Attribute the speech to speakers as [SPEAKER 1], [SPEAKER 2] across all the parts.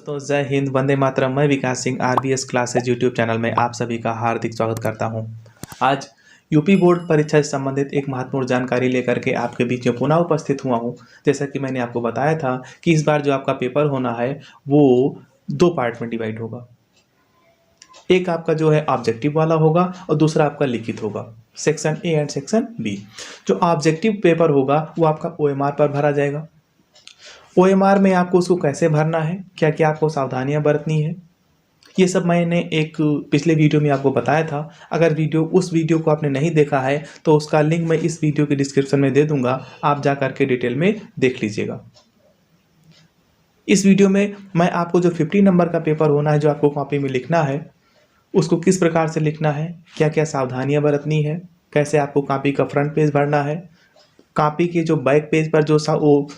[SPEAKER 1] दोस्तों, जय हिंद, वंदे मातरम। मैं Vikas Singh RBS classes YouTube channel में आप सभी का हार्दिक स्वागत करता हूं। आज यूपी बोर्ड परीक्षा से संबंधित एक महत्वपूर्ण जानकारी लेकर के आपके बीच में पुनः उपस्थित हुआ हूं। जैसा कि मैंने आपको बताया था कि इस बार जो आपका पेपर होना है वो 2 पार्ट में डिवाइड होगा। एक आपका जो है ऑब्जेक्टिव वाला होगा और दूसरा आपका लिखित होगा, section A and section B. जो ऑब्जेक्टिव पेपर होगा वो आपका ओएमआर पर भरा जाएगा। ओएमआर में आपको उसको कैसे भरना है, क्या क्या आपको सावधानियां बरतनी है, ये सब मैंने एक पिछले वीडियो में आपको बताया था। अगर उस वीडियो को आपने नहीं देखा है तो उसका लिंक मैं इस वीडियो के डिस्क्रिप्शन में दे दूंगा, आप जा करके डिटेल में देख लीजिएगा। इस वीडियो में मैं आपको जो 50 नंबर का पेपर होना है, जो आपको कॉपी में लिखना है, उसको किस प्रकार से लिखना है, क्या क्या सावधानियां बरतनी है, कैसे आपको कॉपी का फ्रंट पेज भरना है, कॉपी के जो बैक पेज पर जो वो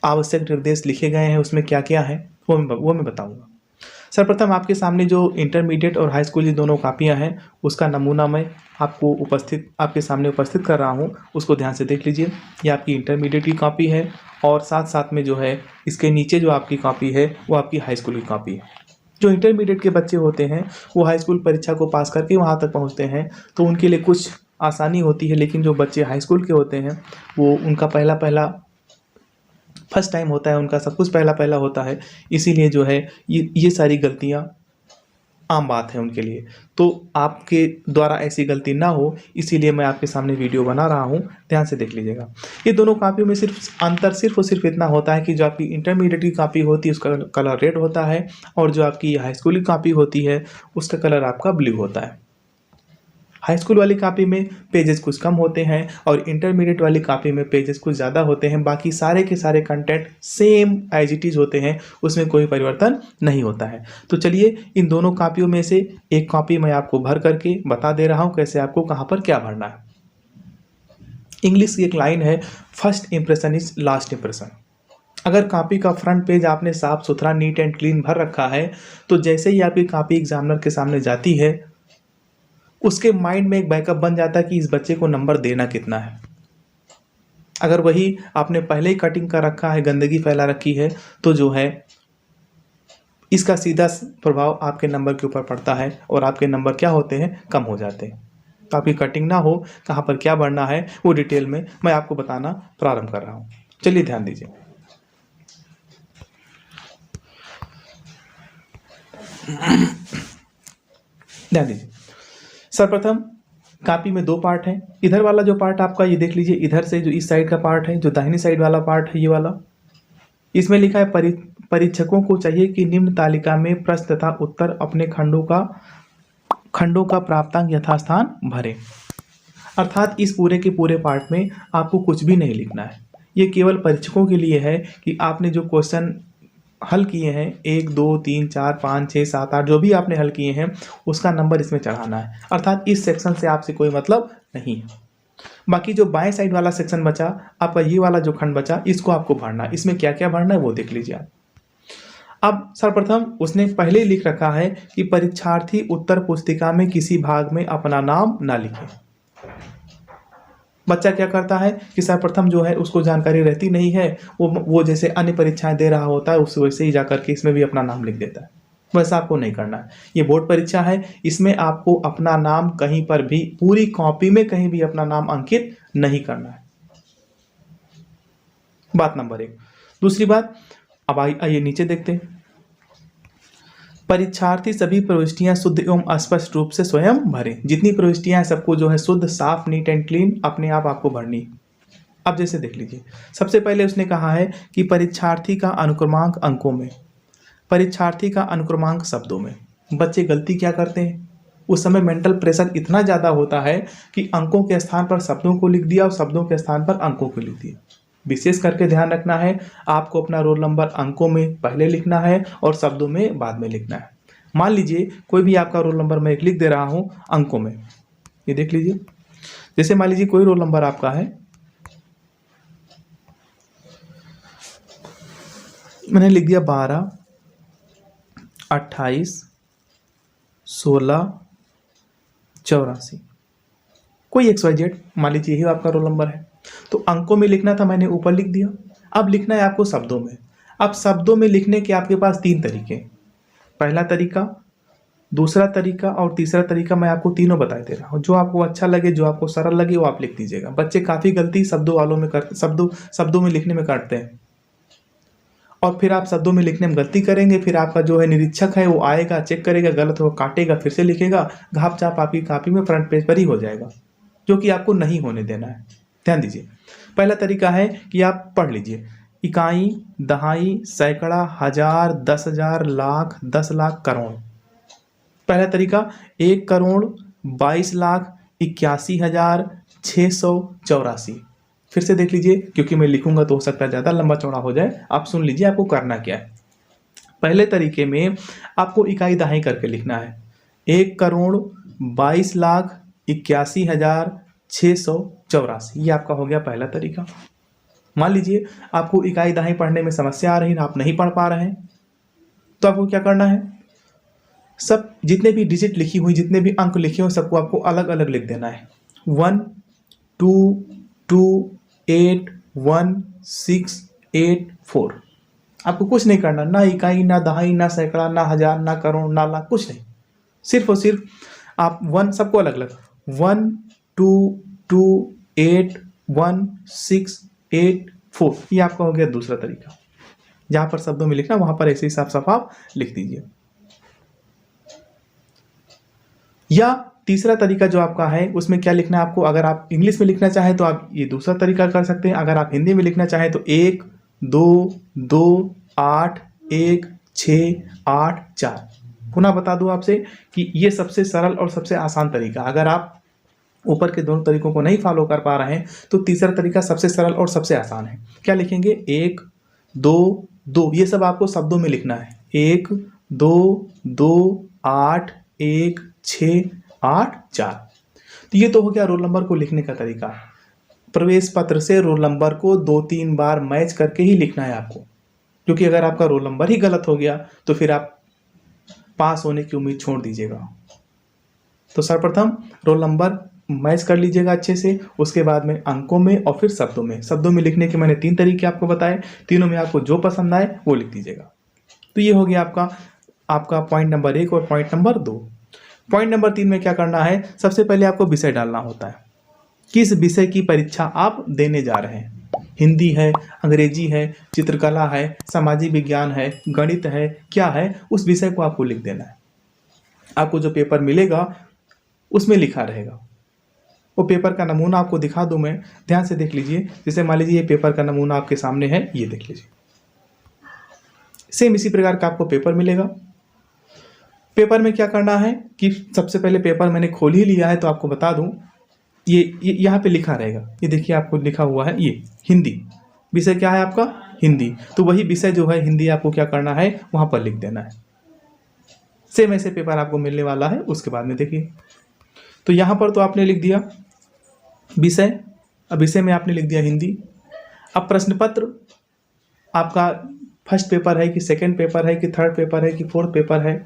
[SPEAKER 1] आवश्यक निर्देश लिखे गए हैं उसमें क्या क्या है, वो मैं बताऊंगा। सर्वप्रथम आपके सामने जो इंटरमीडिएट और हाई स्कूल की दोनों कापियां हैं उसका नमूना मैं आपके सामने उपस्थित कर रहा हूं, उसको ध्यान से देख लीजिए। ये आपकी इंटरमीडिएट की कॉपी है और साथ साथ में जो है इसके नीचे जो आपकी कॉपी है वो आपकी हाई स्कूल की कॉपी है। जो इंटरमीडिएट के बच्चे होते हैं वो हाई स्कूल परीक्षा को पास करके वहाँ तक पहुँचते हैं तो उनके लिए कुछ आसानी होती है, लेकिन जो बच्चे हाई स्कूल के होते हैं वो उनका फर्स्ट टाइम होता है, उनका सब कुछ पहला होता है, इसीलिए जो है ये सारी गलतियां आम बात है उनके लिए। तो आपके द्वारा ऐसी गलती ना हो इसीलिए मैं आपके सामने वीडियो बना रहा हूं, ध्यान से देख लीजिएगा। ये दोनों कापियों में सिर्फ और सिर्फ इतना होता है कि जो आपकी इंटरमीडिएट की कापी होती है उसका कलर रेड होता है और जो आपकी हाई स्कूल की कापी होती है उसका कलर आपका ब्लू होता है। हाई स्कूल वाली कापी में पेजेस कुछ कम होते हैं और इंटरमीडिएट वाली कापी में पेजेस कुछ ज़्यादा होते हैं। बाकी सारे के सारे content same as it is होते हैं, उसमें कोई परिवर्तन नहीं होता है। तो चलिए इन दोनों कापियों में से एक कॉपी मैं आपको भर करके बता दे रहा हूँ कैसे आपको कहाँ पर क्या भरना है। इंग्लिश की एक लाइन है, first impression is last impression. अगर कॉपी का फ्रंट पेज आपने साफ सुथरा नीट एंड क्लीन भर रखा है तो जैसे ही आपकी कॉपी एग्जामिनर के सामने जाती है उसके माइंड में एक बैकअप बन जाता है कि इस बच्चे को नंबर देना कितना है। अगर वही आपने पहले ही कटिंग कर रखा है, गंदगी फैला रखी है, तो जो है इसका सीधा प्रभाव आपके नंबर के ऊपर पड़ता है और आपके नंबर क्या होते हैं, कम हो जाते हैं। तो आपकी कटिंग ना हो, कहाँ पर क्या बढ़ना है वो डिटेल में मैं आपको बताना प्रारंभ कर रहा हूँ। चलिए ध्यान दीजिए। ध्यान दीजिए। सर्वप्रथम कॉपी में 2 पार्ट हैं। इधर वाला जो पार्ट आपका ये देख लीजिए, इधर से जो इस साइड का पार्ट है, जो दाहिनी साइड वाला पार्ट है ये वाला, इसमें लिखा है परीक्षकों को चाहिए कि निम्न तालिका में प्रश्न तथा उत्तर अपने खंडों का प्राप्तांक यथास्थान भरें। अर्थात इस पूरे के पूरे पार्ट में आपको कुछ भी नहीं लिखना है। ये केवल परीक्षकों के लिए है कि आपने जो क्वेश्चन हल किए हैं 1 2 3 4 5 6 7 8 जो भी आपने हल किए हैं उसका नंबर इसमें चढ़ाना है। अर्थात इस सेक्शन से आपसे कोई मतलब नहीं है। बाकी जो बाएं साइड वाला सेक्शन बचा आपका, ये वाला जो खंड बचा, इसको आपको भरना है। इसमें क्या क्या भरना है वो देख लीजिए आप। अब सर्वप्रथम उसने पहले ही लिख रखा है कि परीक्षार्थी उत्तर पुस्तिका में किसी भाग में अपना नाम ना लिखे। बच्चा क्या करता है कि सर्वप्रथम जो है उसको जानकारी रहती नहीं है, वो जैसे अन्य परीक्षाएं दे रहा होता है उस वैसे ही जाकर के इसमें भी अपना नाम लिख देता है। वैसा आपको नहीं करना है। ये बोर्ड परीक्षा है, इसमें आपको अपना नाम कहीं पर भी, पूरी कॉपी में कहीं भी अपना नाम अंकित नहीं करना है। बात नंबर 1। दूसरी बात, अब आइए नीचे देखते हैं। परीक्षार्थी सभी प्रविष्टियां शुद्ध एवं स्पष्ट रूप से स्वयं भरें। जितनी प्रविष्टियां हैं सबको जो है शुद्ध, साफ, नीट एंड क्लीन अपने आप आपको भरनी। अब जैसे देख लीजिए, सबसे पहले उसने कहा है कि परीक्षार्थी का अनुक्रमांक अंकों में, परीक्षार्थी का अनुक्रमांक शब्दों में। बच्चे गलती क्या करते हैं, उस समय मेंटल प्रेशर इतना ज़्यादा होता है कि अंकों के स्थान पर शब्दों को लिख दिया और शब्दों के स्थान पर अंकों को लिख दिया। विशेष करके ध्यान रखना है, आपको अपना रोल नंबर अंकों में पहले लिखना है और शब्दों में बाद में लिखना है। मान लीजिए कोई भी आपका रोल नंबर मैं एक लिख दे रहा हूं अंकों में, ये देख लीजिए। जैसे मान लीजिए कोई रोल नंबर आपका है, मैंने लिख दिया 12 28 16 84, कोई XYZ, मान लीजिए यही आपका रोल नंबर है। तो अंकों में लिखना था, मैंने ऊपर लिख दिया। अब लिखना है आपको शब्दों में। अब शब्दों में लिखने के आपके पास 3 तरीके, पहला तरीका, दूसरा तरीका और तीसरा तरीका। मैं आपको तीनों बता दे रहा हूँ, जो आपको अच्छा लगे, जो आपको सरल लगे वो आप लिख दीजिएगा। बच्चे काफ़ी गलती शब्दों वालों में करते, शब्दों में लिखने में करते हैं, और फिर आप शब्दों में लिखने में गलती करेंगे, फिर आपका जो है निरीक्षक है वो आएगा, चेक करेगा, गलत हो काटेगा, फिर से लिखेगा, घाप चाप आपकी कॉपी में फ्रंट पेज पर ही हो जाएगा, जो कि आपको नहीं होने देना है। ध्यान दीजिए, पहला तरीका है कि आप पढ़ लीजिए, इकाई, दहाई, सैकड़ा, हजार, 10,000, लाख, 10 लाख, करोड़। पहला तरीका 1,22,81,684। फिर से देख लीजिए, क्योंकि मैं लिखूंगा तो हो सकता है ज़्यादा लंबा चौड़ा हो जाए। आप सुन लीजिए आपको करना क्या है। पहले तरीके में आपको इकाई दहाई करके लिखना है, 1,22,81,684। ये आपका हो गया पहला तरीका। मान लीजिए आपको इकाई दहाई पढ़ने में समस्या आ रही है, आप नहीं पढ़ पा रहे हैं, तो आपको क्या करना है, सब जितने भी डिजिट लिखी हुई, जितने भी अंक लिखे हुए, सबको आपको अलग अलग लिख देना है। 1 2 2 8 1 6 8 4। आपको कुछ नहीं करना, ना इकाई, ना दहाई, ना सैकड़ा, ना हजार, ना करोड़, ना लाख, कुछ नहीं। सिर्फ और सिर्फ आप 1 सबको अलग अलग 1 2 2 8 1 6 8 4। ये आपका हो गया दूसरा तरीका। जहां पर शब्दों में लिखना वहां पर ऐसे ही साफ साफ आप लिख दीजिए। या तीसरा तरीका जो आपका है उसमें क्या लिखना है आपको, अगर आप इंग्लिश में लिखना चाहें तो आप ये दूसरा तरीका कर सकते हैं। अगर आप हिंदी में लिखना चाहें तो 1 2 2 8 1 6 8 4। पुनः बता दूं आपसे कि ये सबसे सरल और सबसे आसान तरीका। अगर आप ऊपर के दोनों तरीकों को नहीं फॉलो कर पा रहे हैं तो तीसरा तरीका सबसे सरल और सबसे आसान है। क्या लिखेंगे, 1 2 2, ये सब आपको शब्दों में लिखना है। 1 2 2 8 1 6 8 4। तो ये तो हो गया रोल नंबर को लिखने का तरीका। प्रवेश पत्र से रोल नंबर को 2-3 बार मैच करके ही लिखना है आपको, क्योंकि अगर आपका रोल नंबर ही गलत हो गया तो फिर आप पास होने की उम्मीद छोड़ दीजिएगा। तो सर्वप्रथम रोल नंबर मैच कर लीजिएगा अच्छे से, उसके बाद में अंकों में और फिर शब्दों में। शब्दों में लिखने के मैंने 3 तरीके आपको बताए, तीनों में आपको जो पसंद आए वो लिख दीजिएगा। तो ये हो गया आपका पॉइंट नंबर 1 और पॉइंट नंबर 2। पॉइंट नंबर 3 में क्या करना है, सबसे पहले आपको विषय डालना होता है। किस विषय की परीक्षा आप देने जा रहे हैं, हिंदी है, अंग्रेजी है, चित्रकला है, सामाजिक विज्ञान है, गणित है, क्या है, उस विषय को आपको लिख देना है। आपको जो पेपर मिलेगा उसमें लिखा रहेगा। वो पेपर का नमूना आपको दिखा दूं मैं, ध्यान से देख लीजिए। जैसे मान लीजिए ये पेपर का नमूना आपके सामने है, ये देख लीजिए। सेम इसी प्रकार का आपको पेपर मिलेगा। पेपर में क्या करना है कि सबसे पहले पेपर मैंने खोल ही लिया है तो आपको बता दूं, ये यहाँ पे लिखा रहेगा, ये देखिए आपको लिखा हुआ है, ये हिंदी विषय क्या है आपका, हिंदी। तो वही विषय जो है हिंदी आपको क्या करना है, वहां पर लिख देना है। सेम ऐसे पेपर आपको मिलने वाला है। उसके बाद में देखिए, तो यहाँ पर तो आपने लिख दिया विषय, अब विषय में आपने लिख दिया हिंदी। अब प्रश्न पत्र आपका फर्स्ट पेपर है कि सेकंड पेपर है कि थर्ड पेपर है कि फोर्थ पेपर है।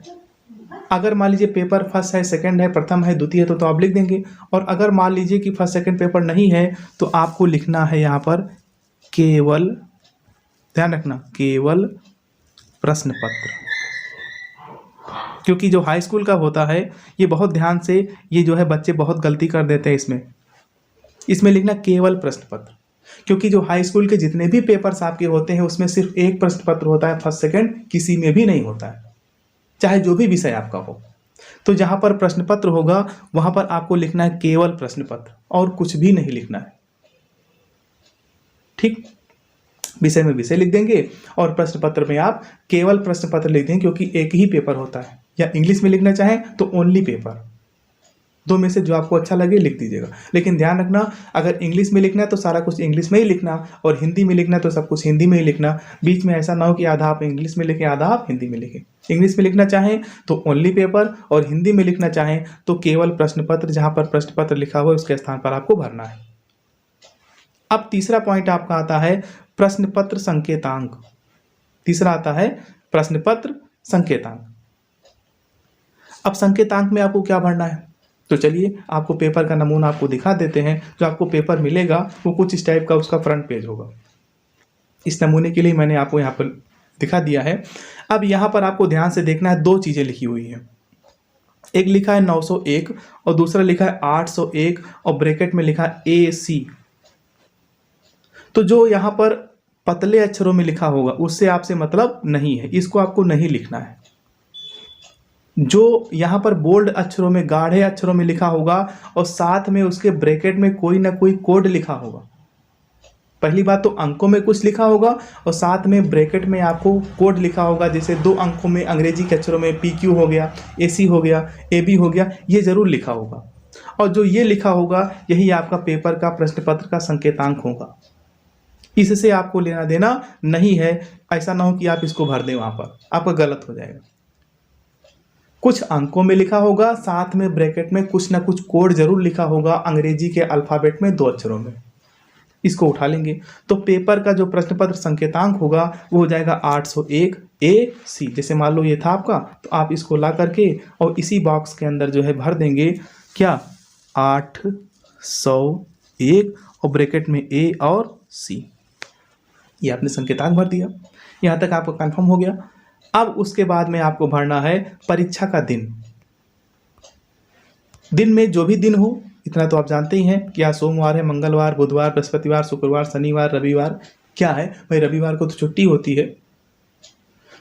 [SPEAKER 1] अगर मान लीजिए पेपर फर्स्ट है, सेकंड है, प्रथम है, द्वितीय है, तो आप लिख देंगे। और अगर मान लीजिए कि फर्स्ट सेकंड पेपर नहीं है तो आपको लिखना है यहाँ पर केवल, ध्यान रखना, केवल प्रश्न पत्र। क्योंकि जो हाई स्कूल का होता है ये बहुत ध्यान से, ये जो है बच्चे बहुत गलती कर देते हैं इसमें लिखना केवल प्रश्न पत्र। क्योंकि जो हाई स्कूल के जितने भी पेपर्स आपके होते हैं उसमें सिर्फ एक प्रश्न पत्र होता है, फर्स्ट सेकंड किसी में भी नहीं होता है, चाहे जो भी विषय आपका हो। तो जहां पर प्रश्न पत्र होगा वहां पर आपको लिखना है केवल प्रश्न पत्र, और कुछ भी नहीं लिखना है। ठीक, विषय में विषय लिख देंगे और प्रश्न पत्र में आप केवल प्रश्न पत्र लिख देंगे, क्योंकि एक ही पेपर होता है। या इंग्लिश में लिखना चाहें तो ओनली पेपर, दो में से जो आपको अच्छा लगे लिख दीजिएगा। लेकिन ध्यान रखना, अगर इंग्लिश में लिखना है तो सारा कुछ इंग्लिश में ही लिखना, और हिंदी में लिखना है तो सब कुछ हिंदी में ही लिखना। बीच में ऐसा ना हो कि आधा आप इंग्लिश में लिखें आधा आप हिंदी में लिखें। इंग्लिश में लिखना चाहें तो ओनली पेपर, और हिंदी में लिखना चाहें तो केवल प्रश्न पत्र। जहां पर प्रश्न पत्र लिखा हुआ है उसके स्थान पर आपको भरना है। अब तीसरा पॉइंट आपका आता है प्रश्न पत्र संकेतांक। तीसरा आता है प्रश्न पत्र संकेतांक। अब संकेतांक में आपको क्या भरना है, तो चलिए आपको पेपर का नमूना आपको दिखा देते हैं। जो आपको पेपर मिलेगा वो कुछ इस टाइप का उसका फ्रंट पेज होगा। इस नमूने के लिए मैंने आपको यहाँ पर दिखा दिया है। अब यहाँ पर आपको ध्यान से देखना है, दो चीज़ें लिखी हुई हैं। एक लिखा है 901 और दूसरा लिखा है 801 और ब्रैकेट में लिखा है AC। तो जो यहाँ पर पतले अक्षरों में लिखा होगा उससे आपसे मतलब नहीं है, इसको आपको नहीं लिखना है। जो यहाँ पर बोल्ड अक्षरों में, गाढ़े अक्षरों में लिखा होगा और साथ में उसके ब्रैकेट में कोई ना कोई कोड लिखा होगा। पहली बात तो अंकों में कुछ लिखा होगा और साथ में ब्रैकेट में आपको कोड लिखा होगा, जैसे 2 अंकों में अंग्रेजी के अक्षरों में PQ हो गया, AC हो गया, AB हो गया, ये जरूर लिखा होगा। और जो ये लिखा होगा यही आपका पेपर का प्रश्न पत्र का संकेतांक होगा। इससे आपको लेना देना नहीं है। ऐसा ना हो कि आप इसको भर दें, वहां पर आपका गलत हो जाएगा। कुछ अंकों में लिखा होगा, साथ में ब्रैकेट में कुछ ना कुछ कोड जरूर लिखा होगा अंग्रेजी के अल्फाबेट में 2 अक्षरों में। इसको उठा लेंगे तो पेपर का जो प्रश्न पत्र संकेतांक होगा वो हो जाएगा 801 AC। जैसे मान लो ये था आपका, तो आप इसको ला करके और इसी बॉक्स के अंदर जो है भर देंगे क्या 801 और ब्रैकेट में A और C। ये आपने संकेतांक भर दिया। यहाँ तक आपको कंफर्म हो गया। अब उसके बाद में आपको भरना है परीक्षा का दिन। दिन में जो भी दिन हो, इतना तो आप जानते ही हैं कि आज सोमवार है, मंगलवार, बुधवार, बृहस्पतिवार, शुक्रवार, शनिवार, रविवार। क्या है भाई, रविवार को तो छुट्टी होती है।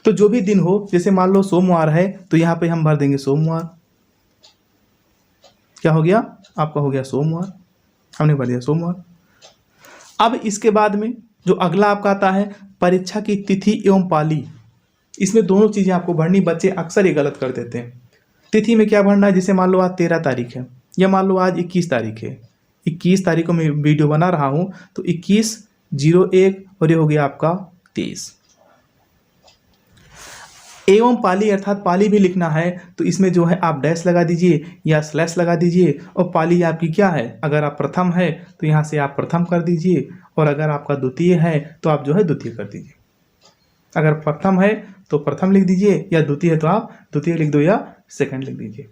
[SPEAKER 1] तो जो भी दिन हो, जैसे मान लो सोमवार है तो यहाँ पे हम भर देंगे सोमवार। क्या हो गया आपका, हो गया सोमवार, हमने भर दिया सोमवार। अब इसके बाद में जो अगला आपका आता है परीक्षा की तिथि एवं पाली। इसमें दोनों चीजें आपको भरनी। बच्चे अक्सर ये गलत कर देते हैं। तिथि में क्या भरना है, जैसे मान लो आज 13 तारीख है या मान लो आज 21 तारीख है। 21 तारीख को मैं वीडियो बना रहा हूं तो 21/01 और ये हो गया आपका 23। एवं पाली अर्थात पाली भी लिखना है तो इसमें जो है आप डैश लगा दीजिए या स्लैश लगा दीजिए। और पाली आपकी क्या है, अगर आप प्रथम है तो यहाँ से आप प्रथम कर दीजिए और अगर आपका द्वितीय है तो आप जो है द्वितीय कर दीजिए। अगर प्रथम है तो प्रथम लिख दीजिए या द्वितीय है तो आप द्वितीय लिख दो या सेकंड लिख दीजिए।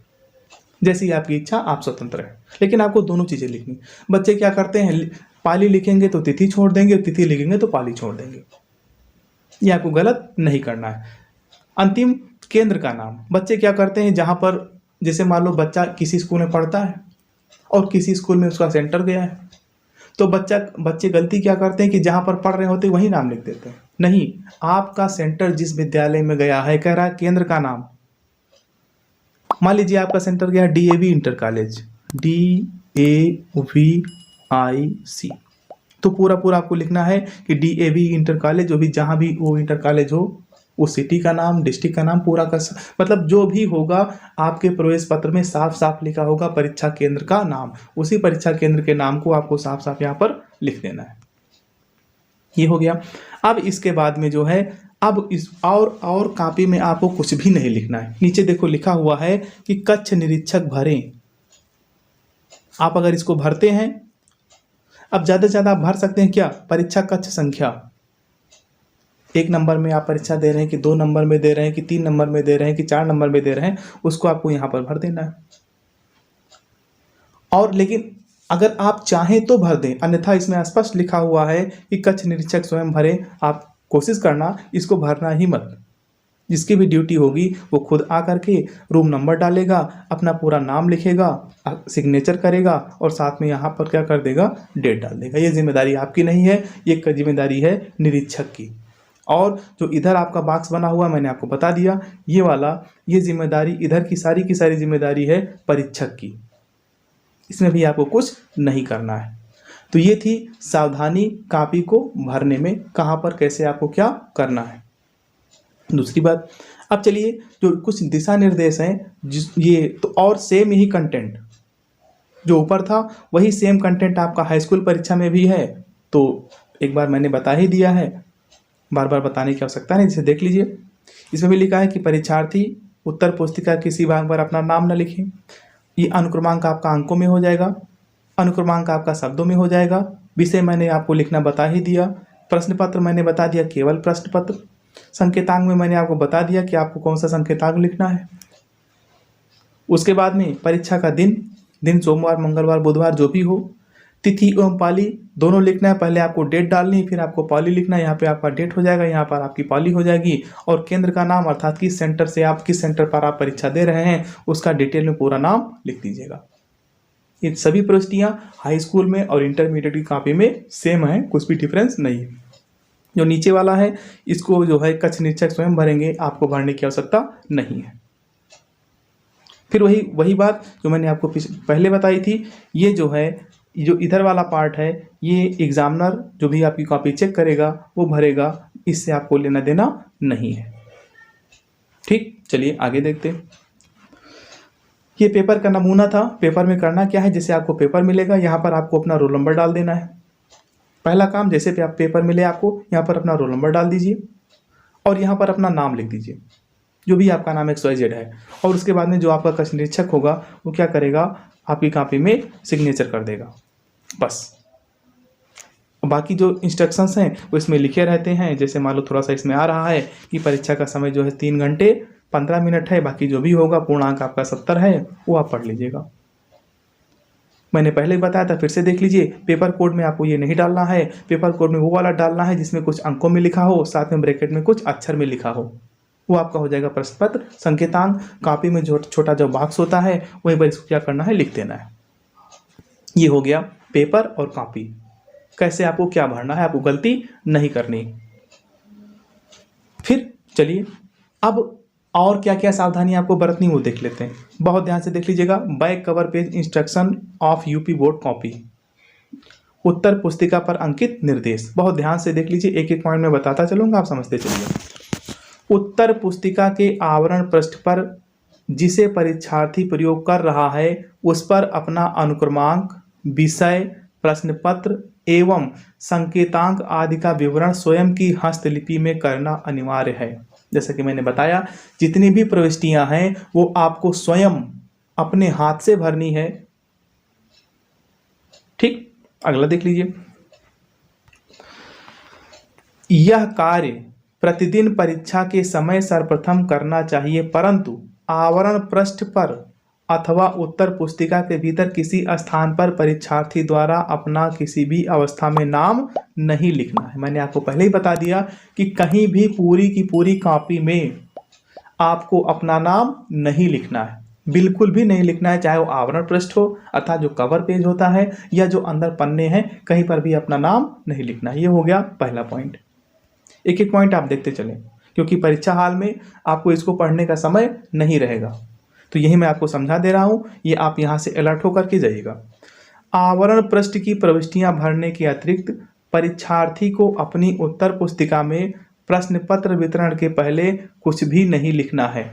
[SPEAKER 1] जैसी आपकी इच्छा, आप स्वतंत्र है, लेकिन आपको दोनों चीजें लिखनी। बच्चे क्या करते हैं, पाली लिखेंगे तो तिथि छोड़ देंगे, तिथि लिखेंगे तो पाली छोड़ देंगे। ये आपको गलत नहीं करना है। अंतिम केंद्र का नाम, बच्चे क्या करते हैं, जहां पर जैसे मान लो बच्चा किसी स्कूल में पढ़ता है और किसी स्कूल में उसका सेंटर गया है तो बच्चे गलती क्या करते हैं कि जहां पर पढ़ रहे होते हैं वही नाम लिख देते हैं। नहीं, आपका सेंटर जिस विद्यालय में गया है, कह रहा है केंद्र का नाम। मान लीजिए आपका सेंटर गया DAV इंटर कॉलेज, DAVIC, तो पूरा पूरा आपको लिखना है कि DAV इंटर कॉलेज, जो भी जहां भी वो इंटर कॉलेज हो, उस सिटी का नाम, डिस्ट्रिक्ट का नाम, पूरा का मतलब जो भी होगा आपके प्रवेश पत्र में साफ साफ लिखा होगा परीक्षा केंद्र का नाम। उसी परीक्षा केंद्र के नाम को आपको साफ साफ यहाँ पर लिख देना है। ये हो गया। अब इसके बाद में जो है, अब इस और कॉपी में आपको कुछ भी नहीं लिखना है। नीचे देखो लिखा हुआ है कि कक्ष निरीक्षक भरें। आप अगर इसको भरते हैं, अब ज्यादा से ज्यादा आप भर सकते हैं क्या, परीक्षा कक्ष संख्या। 1 नंबर में आप परीक्षा दे रहे हैं कि 2 नंबर में दे रहे हैं कि 3 नंबर में दे रहे हैं कि 4 नंबर में दे रहे हैं, उसको आपको यहां पर भर देना है। और लेकिन अगर आप चाहें तो भर दें, अन्यथा इसमें स्पष्ट लिखा हुआ है कि कक्ष निरीक्षक स्वयं भरे। आप कोशिश करना इसको भरना ही मत। जिसकी भी ड्यूटी होगी वो खुद आकर के रूम नंबर डालेगा, अपना पूरा नाम लिखेगा, सिग्नेचर करेगा और साथ में यहाँ पर क्या कर देगा, डेट डाल देगा। ये जिम्मेदारी आपकी नहीं है, ये जिम्मेदारी है निरीक्षक की। और जो इधर आपका बॉक्स बना हुआ मैंने आपको बता दिया, ये वाला, ये जिम्मेदारी इधर की सारी जिम्मेदारी है परीक्षक की। इसमें भी आपको कुछ नहीं करना है। तो ये थी सावधानी कॉपी को भरने में, कहाँ पर कैसे आपको क्या करना है। दूसरी बात, अब चलिए जो कुछ दिशा निर्देश हैं, ये तो और सेम ही कंटेंट जो ऊपर था वही सेम कंटेंट आपका हाई स्कूल परीक्षा में भी है। तो एक बार मैंने बता ही दिया है, बार बार बताने की आवश्यकता नहीं, जिसे देख लीजिए। इसमें भी लिखा है कि परीक्षार्थी उत्तर पुस्तिका किसी भाग पर अपना नाम न लिखें। ये अनुक्रमांक आपका अंकों में हो जाएगा, अनुक्रमांक आपका शब्दों में हो जाएगा। विषय मैंने आपको लिखना बता ही दिया। प्रश्न पत्र मैंने बता दिया, केवल प्रश्न पत्र। संकेतांक में मैंने आपको बता दिया कि आपको कौन सा संकेतांक लिखना है। उसके बाद में परीक्षा का दिन सोमवार, मंगलवार, बुधवार जो भी हो। तिथि एवं पाली दोनों लिखना है। पहले आपको डेट डालनी है, फिर आपको पाली लिखना है। यहाँ पे आपका डेट हो जाएगा, यहाँ पर आपकी पाली हो जाएगी, और केंद्र का नाम अर्थात किस सेंटर से आप किस सेंटर पर आप परीक्षा दे रहे हैं उसका डिटेल में पूरा नाम लिख दीजिएगा। ये सभी प्रविष्टियां हाई स्कूल में और इंटरमीडिएट की कॉपी में सेम है, कुछ भी डिफरेंस नहीं है। जो नीचे वाला है इसको जो है कक्ष निरीक्षक स्वयं भरेंगे, आपको भरने की आवश्यकता नहीं है। फिर वही बात जो मैंने आपको पहले बताई थी, ये जो है जो इधर वाला पार्ट है ये एग्जामिनर जो भी आपकी कॉपी चेक करेगा वो भरेगा, इससे आपको लेना देना नहीं है। ठीक, चलिए आगे देखते हैं। ये पेपर का नमूना था। पेपर में करना क्या है, जैसे आपको पेपर मिलेगा यहाँ पर आपको अपना रोल नंबर डाल देना है। पहला काम, जैसे भी आप पेपर मिले आपको यहाँ पर अपना रोल नंबर डाल दीजिए और यहाँ पर अपना नाम लिख दीजिए, जो भी आपका नाम XYZ है। और उसके बाद में जो आपका कक्ष निरीक्षक होगा वो क्या करेगा, आपकी कॉपी में सिग्नेचर कर देगा, बस। बाकी जो इंस्ट्रक्शंस हैं वो इसमें लिखे रहते हैं। जैसे मान लो थोड़ा सा इसमें आ रहा है कि परीक्षा का समय जो है 3 घंटे 15 मिनट है, बाकी जो भी होगा पूर्णांक आपका 70 है, वो आप पढ़ लीजिएगा। मैंने पहले बताया था, फिर से देख लीजिए। पेपर कोड में आपको ये नहीं डालना है, पेपर कोड में वो वाला डालना है जिसमें कुछ अंकों में लिखा हो, साथ में ब्रैकेट में कुछ अक्षर में लिखा हो, वो आपका हो जाएगा प्रश्न पत्र संकेतांक। कॉपी में जो छोटा जो बॉक्स होता है वहीं पर इसको क्या करना है, लिख देना है। ये हो गया पेपर और कॉपी, कैसे आपको क्या भरना है, आपको गलती नहीं करनी। फिर चलिए अब और क्या क्या सावधानी आपको बरतनी वो देख लेते हैं। बहुत ध्यान से देख लीजिएगा। Back cover page instruction of UP board copy, उत्तर पुस्तिका पर अंकित निर्देश। बहुत ध्यान से देख लीजिए, एक एक पॉइंट में बताता चलूंगा, आप समझते चलिए। उत्तर पुस्तिका के आवरण पृष्ठ पर जिसे परीक्षार्थी प्रयोग कर रहा है उस पर अपना अनुक्रमांक, विषय, प्रश्न पत्र एवं संकेतांक आदि का विवरण स्वयं की हस्तलिपि में करना अनिवार्य है। जैसा कि मैंने बताया, जितनी भी प्रविष्टियां हैं वो आपको स्वयं अपने हाथ से भरनी है। ठीक, अगला देख लीजिए। यह कार्य प्रतिदिन परीक्षा के समय सर्वप्रथम करना चाहिए, परंतु आवरण पृष्ठ पर अथवा उत्तर पुस्तिका के भीतर किसी स्थान पर परीक्षार्थी द्वारा अपना किसी भी अवस्था में नाम नहीं लिखना है। मैंने आपको पहले ही बता दिया कि कहीं भी पूरी की पूरी कॉपी में आपको अपना नाम नहीं लिखना है, बिल्कुल भी नहीं लिखना है। चाहे वो आवरण पृष्ठ हो अर्थात जो कवर पेज होता है या जो अंदर पन्ने हैं, कहीं पर भी अपना नाम नहीं लिखना है। ये हो गया पहला पॉइंट। एक एक पॉइंट आप देखते चलें, क्योंकि परीक्षा हाल में आपको इसको पढ़ने का समय नहीं रहेगा, तो यही मैं आपको समझा दे रहा हूं। ये आप यहां से अलर्ट होकर के जाइएगा। आवरण पृष्ठ की प्रविष्टियां भरने के अतिरिक्त परीक्षार्थी को अपनी उत्तर पुस्तिका में प्रश्न पत्र वितरण के पहले कुछ भी नहीं लिखना है।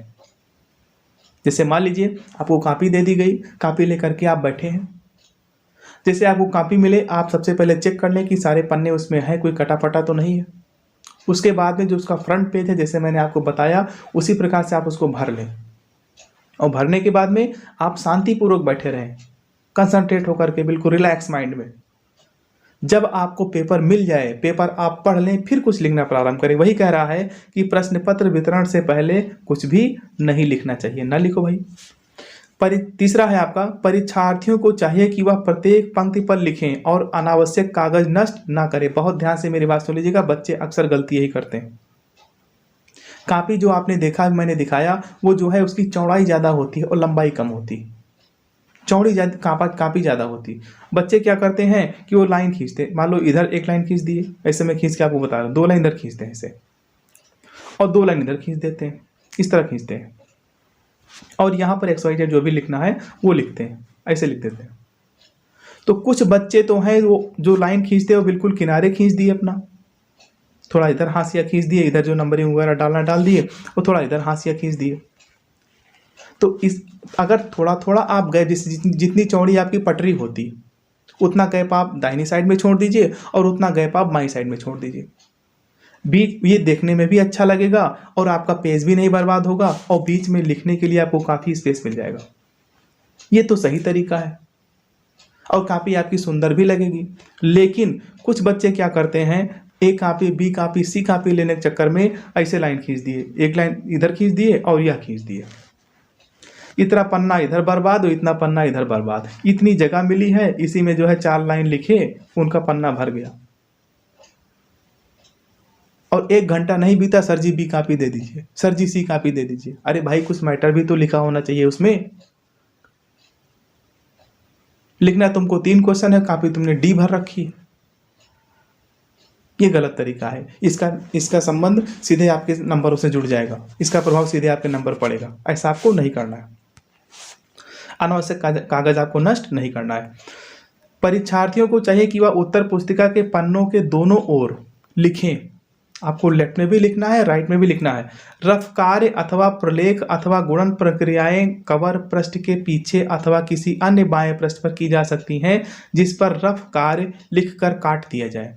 [SPEAKER 1] जैसे मान लीजिए आपको कॉपी दे दी गई, कॉपी लेकर के आप बैठे हैं। जैसे आपको कॉपी मिले, आप सबसे पहले चेक कर लें कि सारे पन्ने उसमें है, कोई कटा फटा तो नहीं है। उसके बाद में जो उसका फ्रंट पेज है, जैसे मैंने आपको बताया, उसी प्रकार से आप उसको भर लें। और भरने के बाद में आप शांतिपूर्वक बैठे रहें, कंसंट्रेट होकर के, बिल्कुल रिलैक्स माइंड में। जब आपको पेपर मिल जाए, पेपर आप पढ़ लें, फिर कुछ लिखना प्रारंभ करें। वही कह रहा है कि प्रश्न पत्र वितरण से पहले कुछ भी नहीं लिखना चाहिए, ना लिखो भाई। तीसरा है आपका, परीक्षार्थियों को चाहिए कि वह प्रत्येक पंक्ति पर लिखें और अनावश्यक कागज नष्ट ना करें। बहुत ध्यान से मेरी बात सुन लीजिएगा, बच्चे अक्सर गलती यही करते हैं। कॉपी जो आपने देखा, मैंने दिखाया, वो जो है उसकी चौड़ाई ज़्यादा होती है और लंबाई कम होती है। चौड़ी कापी ज़्यादा होती। बच्चे क्या करते हैं कि वो लाइन खींचते, मान लो इधर एक लाइन खींच दिए, ऐसे मैं खींच के आपको बता रहा हूँ, 2 लाइन इधर खींचते हैं ऐसे, और 2 लाइन इधर खींच देते हैं, इस तरह खींचते हैं। और यहाँ पर XYZ जो भी लिखना है वो लिखते हैं, ऐसे लिख देते हैं। तो कुछ बच्चे तो हैं वो जो लाइन खींचते हैं वो बिल्कुल किनारे खींच दिए अपना, थोड़ा इधर हाशिया खींच दिए, इधर जो नंबरिंग वगैरह डालना डाल दिए, और थोड़ा इधर हाशिया खींच दिए। तो इस अगर थोड़ा थोड़ा आप गए, जितनी चौड़ी आपकी पटरी होती उतना गैप आप दाहिनी साइड में छोड़ दीजिए और उतना गैप आप बाईं साइड में छोड़ दीजिए। बीच ये देखने में भी अच्छा लगेगा और आपका पेज भी नहीं बर्बाद होगा और बीच में लिखने के लिए आपको काफ़ी स्पेस मिल जाएगा। ये तो सही तरीका है और काफ़ी आपकी सुंदर भी लगेगी। लेकिन कुछ बच्चे क्या करते हैं, ए कापी, बी कापी, सी कापी लेने के चक्कर में ऐसे लाइन खींच दिए, एक लाइन इधर खींच दिए और यह खींच दिए। इतना पन्ना इधर बर्बाद और इतना पन्ना इधर बर्बाद, इतनी जगह मिली है, इसी में जो है 4 लाइन लिखे, उनका पन्ना भर गया। और 1 घंटा नहीं बीता, सर जी बी कॉपी दे दीजिए, सर जी सी कॉपी दे दीजिए। अरे भाई कुछ मैटर भी तो लिखा होना चाहिए उसमें। लिखना तुमको 3 क्वेश्चन है, कॉपी तुमने डी भर रखी है। ये गलत तरीका है। इसका संबंध सीधे आपके नंबरों से जुड़ जाएगा, इसका प्रभाव सीधे आपके नंबर पड़ेगा। ऐसा आपको नहीं करना है। अनावश्यक कागज आपको नष्ट नहीं करना है। परीक्षार्थियों को चाहिए कि वह उत्तर पुस्तिका के पन्नों के दोनों ओर लिखें। आपको लेफ्ट में भी लिखना है, राइट में भी लिखना है। रफ कार्य अथवा प्रलेख अथवा गुणन प्रक्रियाएं कवर पृष्ठ के पीछे अथवा किसी अन्य बाएं पृष्ठ पर की जा सकती हैं, जिस पर रफ कार्य लिखकर काट दिया जाए।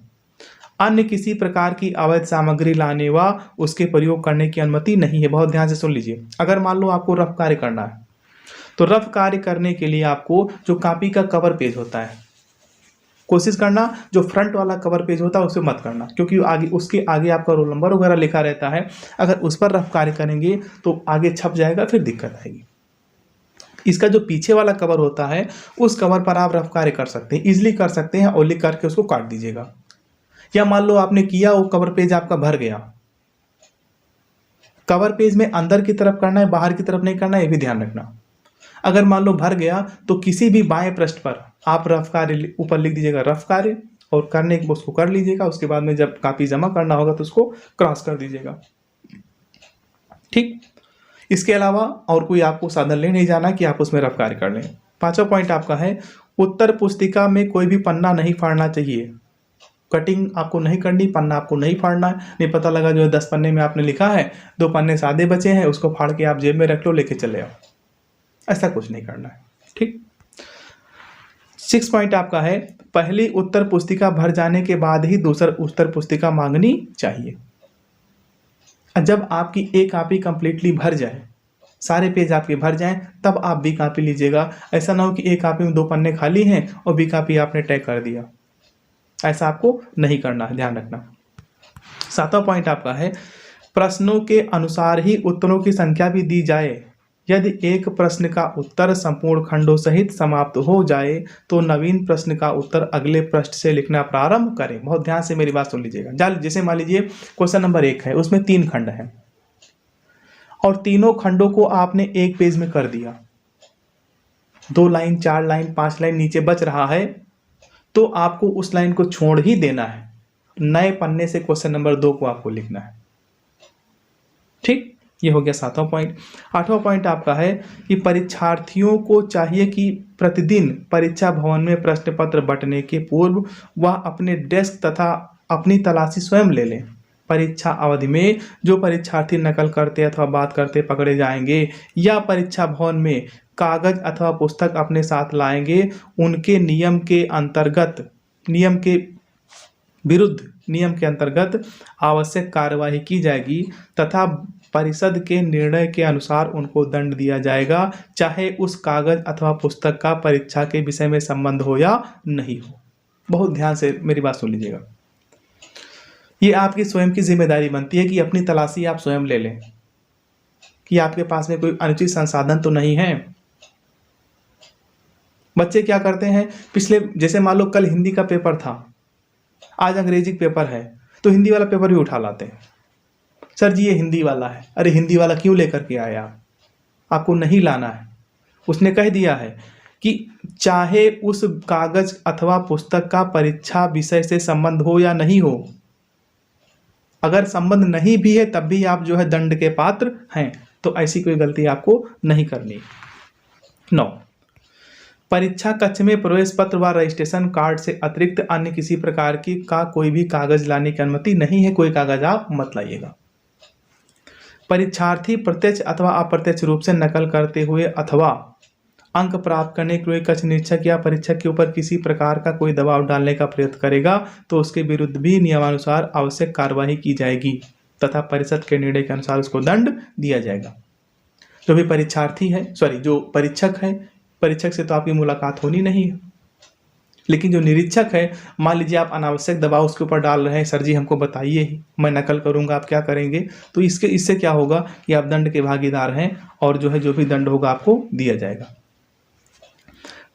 [SPEAKER 1] अन्य किसी प्रकार की अवैध सामग्री लाने व उसके प्रयोग करने की अनुमति नहीं है। बहुत ध्यान से सुन लीजिए। अगर मान लो आपको रफ कार्य करना है, तो रफ कार्य करने के लिए आपको जो कॉपी का कवर पेज होता है, कोशिश करना जो फ्रंट वाला कवर पेज होता है उसे मत करना, क्योंकि आगे उसके आगे आपका रोल नंबर वगैरह लिखा रहता है। अगर उस पर रफ कार्य करेंगे तो आगे छप जाएगा, फिर दिक्कत आएगी। इसका जो पीछे वाला कवर होता है, उस कवर पर आप रफ कार्य कर सकते हैं, इजिली कर सकते हैं, और लिख करके उसको काट दीजिएगा। या मान लो आपने किया, वो कवर पेज आपका भर गया। कवर पेज में अंदर की तरफ करना है, बाहर की तरफ नहीं करना है, ये भी ध्यान रखना। अगर मान लो भर गया तो किसी भी बाएं पृष्ठ पर आप रफ कार्य ऊपर लिख दीजिएगा रफ कार्य, और करने के उसको कर लीजिएगा। उसके बाद में जब कॉपी जमा करना होगा तो उसको क्रॉस कर दीजिएगा। ठीक। इसके अलावा और कोई आपको साधन ले नहीं जाना कि आप उसमें रफ कार्य कर लें। 5वां पॉइंट आपका है, उत्तर पुस्तिका में कोई भी पन्ना नहीं फाड़ना चाहिए। कटिंग आपको नहीं करनी, पन्ना आपको नहीं फाड़ना है। नहीं पता लगा जो है 10 पन्ने में आपने लिखा है, 2 पन्ने सादे बचे हैं, उसको फाड़ के आप जेब में रख लो, लेके चले आओ। ऐसा कुछ नहीं करना है। ठीक। 6 पॉइंट आपका है, पहली उत्तर पुस्तिका भर जाने के बाद ही दूसरा उत्तर पुस्तिका मांगनी चाहिए। जब आपकी एक कॉपी कंप्लीटली भर जाए, सारे पेज आपके भर जाएं, तब आप बी कॉपी लीजिएगा। ऐसा ना हो कि एक कॉपी में 2 पन्ने खाली हैं और बी कॉपी आपने टैग कर दिया। ऐसा आपको नहीं करना है, ध्यान रखना। 7वां पॉइंट आपका है, प्रश्नों के अनुसार ही उत्तरों की संख्या भी दी जाए। यदि एक प्रश्न का उत्तर संपूर्ण खंडों सहित समाप्त हो जाए तो नवीन प्रश्न का उत्तर अगले पृष्ठ से लिखना प्रारंभ करें। बहुत ध्यान से मेरी बात सुन लीजिएगा। जैसे मान लीजिए क्वेश्चन नंबर 1 है, उसमें 3 खंड हैं और तीनों खंडों को आपने एक पेज में कर दिया। 2 लाइन, 4 लाइन, 5 लाइन नीचे बच रहा है, तो आपको उस लाइन को छोड़ ही देना है। नए पन्ने से क्वेश्चन नंबर 2 को आपको लिखना है। ठीक। ये हो गया 7वां पॉइंट। 8वां पॉइंट आपका है कि परीक्षार्थियों को चाहिए कि प्रतिदिन परीक्षा भवन में प्रश्न पत्र बंटने के पूर्व वह अपने डेस्क तथा अपनी तलाशी स्वयं ले लें। परीक्षा अवधि में जो परीक्षार्थी नकल करते अथवा बात करते पकड़े जाएंगे या परीक्षा भवन में कागज अथवा पुस्तक अपने साथ लाएंगे, उनके नियम के अंतर्गत आवश्यक कार्यवाही की जाएगी तथा परिषद के निर्णय के अनुसार उनको दंड दिया जाएगा, चाहे उस कागज अथवा पुस्तक का परीक्षा के विषय में संबंध हो या नहीं हो। बहुत ध्यान से मेरी बात सुन लीजिएगा। ये आपकी स्वयं की जिम्मेदारी बनती है कि अपनी तलाशी आप स्वयं ले लें कि आपके पास में कोई अनुचित संसाधन तो नहीं है। बच्चे क्या करते हैं, पिछले जैसे मान लो कल हिंदी का पेपर था, आज अंग्रेजी पेपर है, तो हिंदी वाला पेपर भी उठा लाते हैं। सर जी ये हिंदी वाला है। अरे हिंदी वाला क्यों लेकर के आए आप? आपको नहीं लाना है। उसने कह दिया है कि चाहे उस कागज अथवा पुस्तक का परीक्षा विषय से संबंध हो या नहीं हो, अगर संबंध नहीं भी है तब भी आप जो है दंड के पात्र हैं। तो ऐसी कोई गलती आपको नहीं करनी। 9, परीक्षा कक्ष में प्रवेश पत्र व रजिस्ट्रेशन कार्ड से अतिरिक्त अन्य किसी प्रकार की का कोई भी कागज लाने की अनुमति नहीं है। कोई कागज आप मत लाइएगा। परीक्षार्थी प्रत्यक्ष अथवा अप्रत्यक्ष रूप से नकल करते हुए अथवा अंक प्राप्त करने के लिए कक्ष निरीक्षक या परीक्षक के ऊपर किसी प्रकार का कोई दबाव डालने का प्रयत्न करेगा तो उसके विरुद्ध भी नियमानुसार आवश्यक कार्यवाही की जाएगी तथा परिषद के निर्णय के अनुसार उसको दंड दिया जाएगा। जो भी परीक्षार्थी है, जो परीक्षक है, परीक्षक से तो आपकी मुलाकात होनी नहीं है। लेकिन जो निरीक्षक है, मान लीजिए आप अनावश्यक दबाव उसके ऊपर डाल रहे हैं, सर जी हमको बताइए ही, मैं नकल करूंगा, आप क्या करेंगे, तो इससे क्या होगा कि आप दंड के भागीदार हैं और जो भी दंड होगा आपको दिया जाएगा।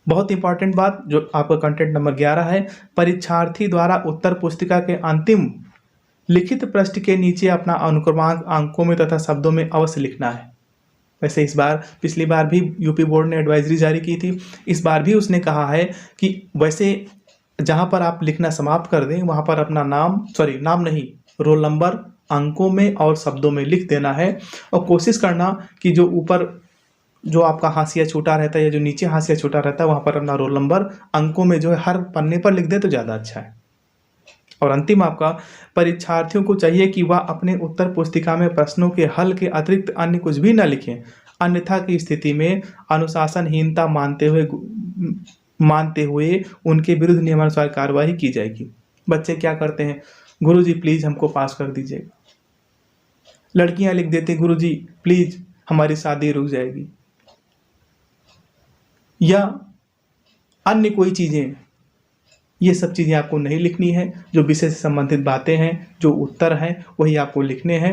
[SPEAKER 1] बहुत इंपॉर्टेंट बात जो आपका कंटेंट नंबर 11 है, परीक्षार्थी द्वारा उत्तर पुस्तिका के अंतिम लिखित पृष्ठ के नीचे अपना अनुक्रमांक अंकों में तथा शब्दों में अवश्य लिखना है। वैसे इस बार, पिछली बार भी यूपी बोर्ड ने एडवाइजरी जारी की थी, इस बार भी उसने कहा है कि वैसे जहां पर आप लिखना समाप्त कर दें वहां पर अपना नाम नहीं, रोल नंबर अंकों में और शब्दों में लिख देना है। और कोशिश करना कि जो ऊपर जो आपका हाशिया छोटा रहता है या जो नीचे हाशिया छोटा रहता है वहां पर अपना रोल नंबर अंकों में जो है हर पन्ने पर लिख दे तो ज़्यादा अच्छा है। और अंतिम आपका, परीक्षार्थियों को चाहिए कि वह अपने उत्तर पुस्तिका में प्रश्नों के हल के अतिरिक्त अन्य कुछ भी न लिखें, अन्यथा की स्थिति में अनुशासनहीनता मानते हुए उनके विरुद्ध नियमानुसार कार्रवाई की जाएगी। बच्चे क्या करते हैं, गुरुजी प्लीज हमको पास कर दीजिएगा। लड़कियां लिख देती हैं, गुरुजी प्लीज हमारी शादी रुक जाएगी, या अन्य कोई चीजें। ये सब चीज़ें आपको नहीं लिखनी है। जो विषय से संबंधित बातें हैं, जो उत्तर हैं, वही आपको लिखने हैं।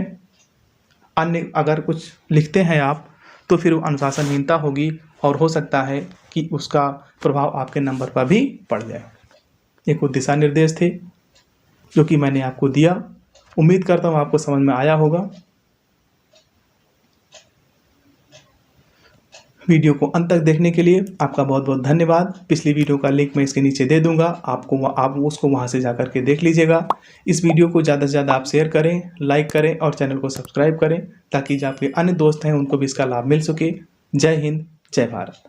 [SPEAKER 1] अन्य अगर कुछ लिखते हैं आप तो फिर अनुशासनहीनता होगी और हो सकता है कि उसका प्रभाव आपके नंबर पर भी पड़ जाए। ये कुछ दिशा निर्देश थे जो कि मैंने आपको दिया। उम्मीद करता हूँ आपको समझ में आया होगा। वीडियो को अंत तक देखने के लिए आपका बहुत बहुत धन्यवाद। पिछली वीडियो का लिंक मैं इसके नीचे दे दूंगा, आप उसको वहां से जाकर के देख लीजिएगा। इस वीडियो को ज़्यादा से ज़्यादा आप शेयर करें, लाइक करें और चैनल को सब्सक्राइब करें ताकि जो आपके अन्य दोस्त हैं उनको भी इसका लाभ मिल सके। जय हिंद, जय भारत।